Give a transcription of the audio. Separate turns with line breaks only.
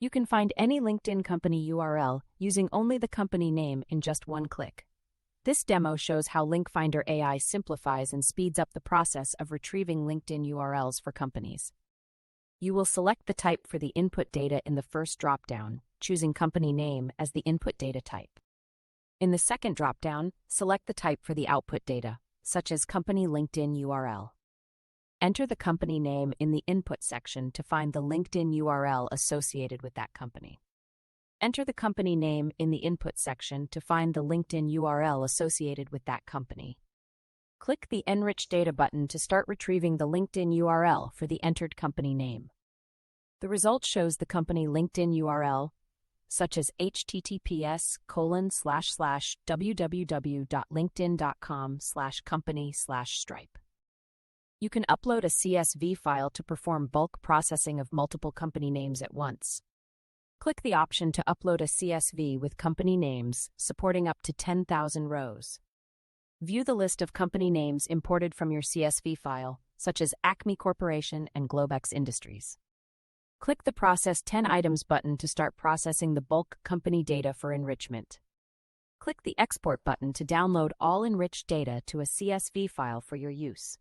You can find any LinkedIn company URL using only the company name in just one click. This demo shows how Link Finder AI simplifies and speeds up the process of retrieving LinkedIn URLs for companies. You will select the type for the input data in the first dropdown, choosing company name as the input data type. In the second dropdown, select the type for the output data, such as company LinkedIn URL. Enter the company name in the input section to find the LinkedIn URL associated with that company. Enter the company name in the input section to find the LinkedIn URL associated with that company. Click the Enrich Data button to start retrieving the LinkedIn URL for the entered company name. The result shows the company LinkedIn URL, such as https://www.linkedin.com/company/stripe. You can upload a CSV file to perform bulk processing of multiple company names at once. Click the option to upload a CSV with company names, supporting up to 10,000 rows. View the list of company names imported from your CSV file, such as Acme Corporation and Globex Industries. Click the Process 10 Items button to start processing the bulk company data for enrichment. Click the Export button to download all enriched data to a CSV file for your use.